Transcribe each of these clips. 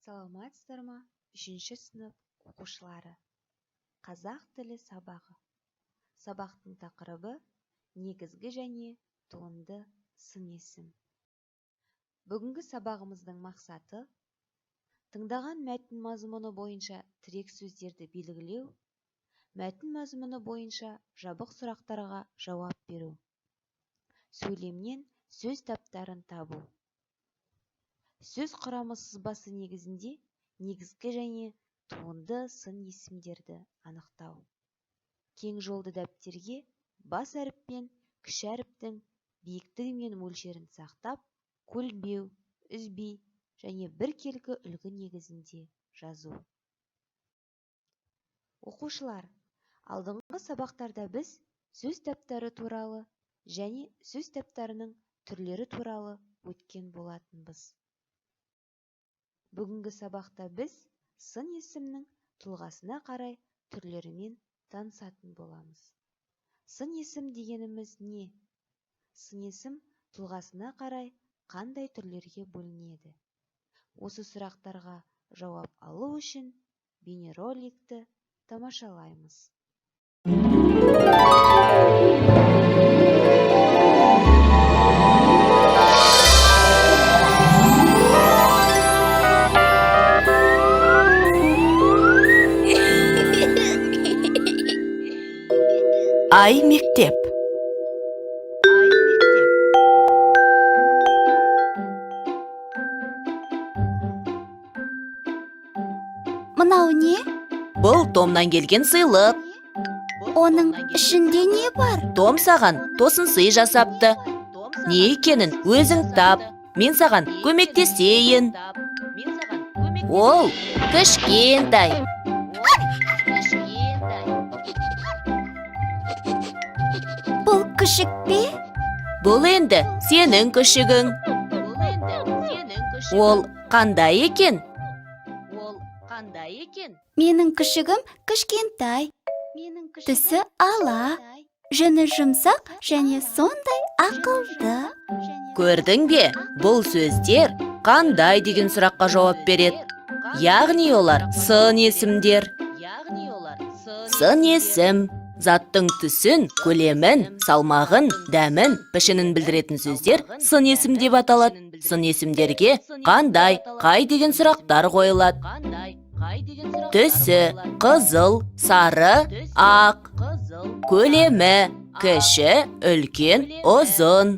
Саламатсыздар ма? 3 сынып оқушылары. Қазақ тілі сабағы. Сабақтың тақырыбы негізгі және туынды сын есім. Бүгінгі сабағымыздың мақсаты тыңдаған мәтін мазмұны бойынша тірек сөздерді белгілеу, мәтін мазмұны бойынша жабық сұрақтарға жауап беру. Сөйлемнен сөз таптарын табу. Сөз құрамы сызбасы негізінде негізгі және туынды сын есімдерді анықтау. Кең жолды дәптерге бас әріппен кіші әріптің биіктігі мен мөлшерін сақтап, көлбеу, үзбей және біркелкі үлгі негізінде жазу. Оқушылар, алдыңғы сабақтарда біз сөз таптары туралы және сөз таптарының түрлері туралы өткен болатынбыз. Бүгінгі сабақта біз сын есімнің тұлғасына қарай түрлерімен танысатын боламыз. Сын есім дегеніміз не? Сын есім тұлғасына қарай қандай түрлерге бөлінеді? Осы сұрақтарға жауап алу үшін бейнероликті тамашалаймыз. Ай мектеп. Мынау не? Бұл Томнан келген сыйлық. Оның ішінде не бар? Том саған тосын сый жасапты. Не екенін өзің тап. Мен саған көмектесейін. Ол кішкентай. Бұл күшік пе? Бұл енді сенің күшігің. Ол қандай екен? Менің күшігім кішкентай. Түсі ала, жүні жұмсақ және сондай ақылды. Көрдің бе? Бұл сөздер қандай деген сұраққа жауап береді. Яғни олар сын есімдер. Сын есім заттың түсін, көлемін, салмағын, дәмін, пішінін білдіретін сөздер сын есім деп аталады. Сын есімдерге қандай, қай деген сұрақтар қойылады. Түсі қызыл, сары, ақ. Көлемі кіші, үлкен, ұзын.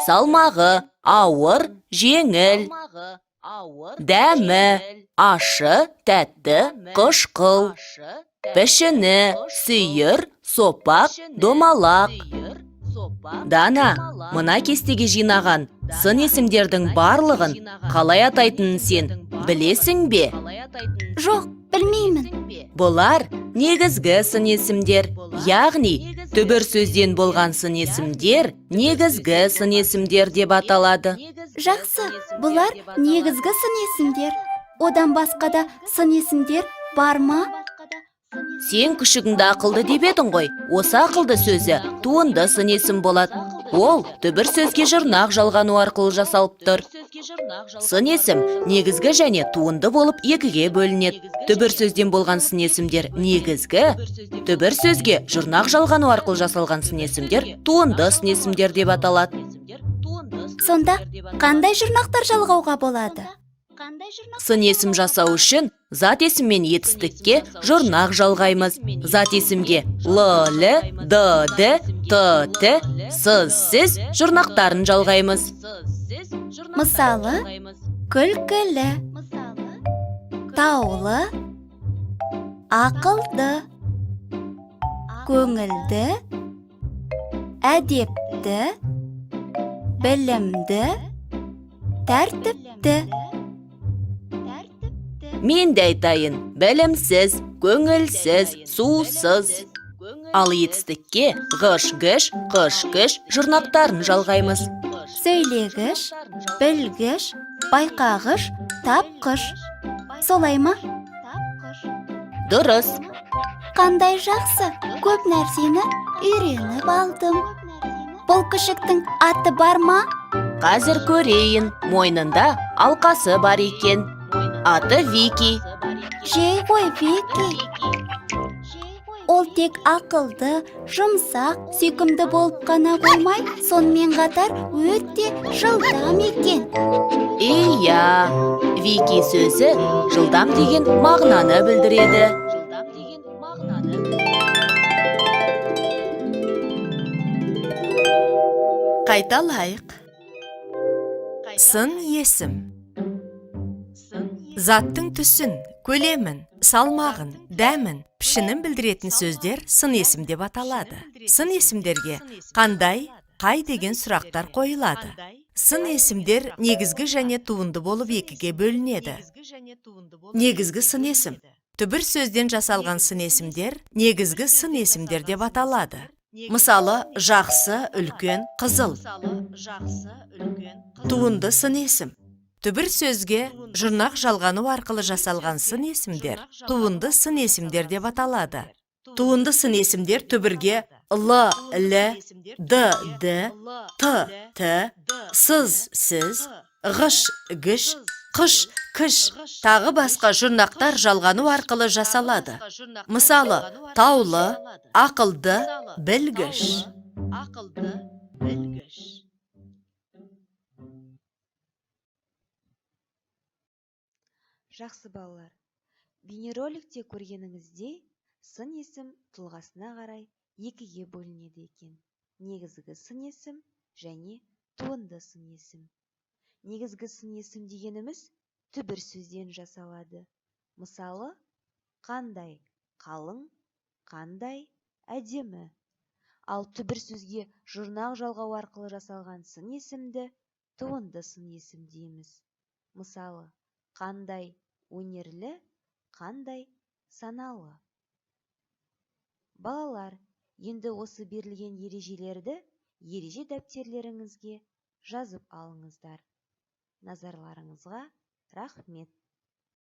Салмағы ауыр, жеңіл. Дәмі ащы, тәтті, қышқыл. Пішіні сүйір, сопақ, домалақ. Дана, мына кестеге жинаған сын есімдердің барлығын қалай атайтынын сен білесің бе? Жоқ, білмеймін. Бұлар негізгі сын есімдер, яғни түбір сөзден болған сын есімдер негізгі сын есімдер деп аталады. Жақсы, бұлар негізгі сын есімдер. Одан басқа да сын есімдер бар ма? Сен күшігіңді ақылды деп едің ғой. Осы ақылды сөзі туынды сын есім болады. Ол түбір сөзге жұрнақ жалғану арқылы жасалып тұр. Сын есім негізгі және туынды болып екіге бөлінеді. Түбір сөзден болған сын есімдер негізгі, түбір сөзге жұрнақ жалғану арқылы жасалған сын есімдер туынды сын есімдер деп аталады. Сонда қандай жұрнақтар жалғауға болады? Сын есім жасау үшін зат есім мен етістікке жұрнақ жалғаймыз. Зат есімге л-лі, д-ді, т-ті, с-сіз жұрнақтарын жалғаймыз. Мысалы, күлкілі, таулы, ақылды, көңілді, әдепті, білімді, тәртіпті. Мен де айтайын, білімсіз, көңілсіз, сусыз. Ал етістікке ғыш-гіш, қыш-кіш жұрнақтарын жалғаймыз. Сөйлегіш, білгіш, байқағыш, тапқыш. Солай ма? Дұрыс. Қандай жақсы, көп нәрсені үйреніп алдым. Бұл күшіктің аты бар ма? Қазір көрейін, мойнында алқасы бар екен. аты Вики. Жей ғой Вики. Ол тек ақылды, жұмсақ, сүйкімді болып қана қоймай, сонымен қатар өте жылдам екен. Иә, Вики сөзі жылдам деген мағынаны білдіреді. Қайталайық. Сын есім. Заттың түсін, көлемін, салмағын, дәмін, пішінін білдіретін сөздер сын есім деп аталады. Сын есімдерге қандай, қай деген сұрақтар қойылады. Сын есімдер негізгі және туынды болып екіге бөлінеді. Негізгі сын есім. Түбір сөзден жасалған сын есімдер негізгі сын есімдер деп аталады. Мысалы, жақсы, үлкен, қызыл. Туынды сын есім. Түбір сөзге жұрнақ жалғану арқылы жасалған сын есімдер туынды сын есімдер деп аталады. Туынды сын есімдер түбірге л, д, т, сыз, сіз, ғыш, гіш, қыш, кіш, тағы басқа жұрнақтар жалғану арқылы жасалады. Мысалы, таулы, ақылды, білгіш. Жақсы балалар, бейнероликте көргеніңіздей сын есім тұлғасына қарай екіге бөлінеді екен. Негізгі сын есім және туынды сын есім. Негізгі сын есім дегеніміз түбір сөзден жасалады. Мысалы, қандай, қалың, қандай, әдемі. Ал түбір сөзге жұрнақ жалғау арқылы жасалған сын есімді туынды сын есім дейміз. Мысалы, қандай өнерлі, қандай саналы. Балалар, енді осы берілген ережелерді ереже дәптерлеріңізге жазып алыңыздар. Назарларыңызға рахмет.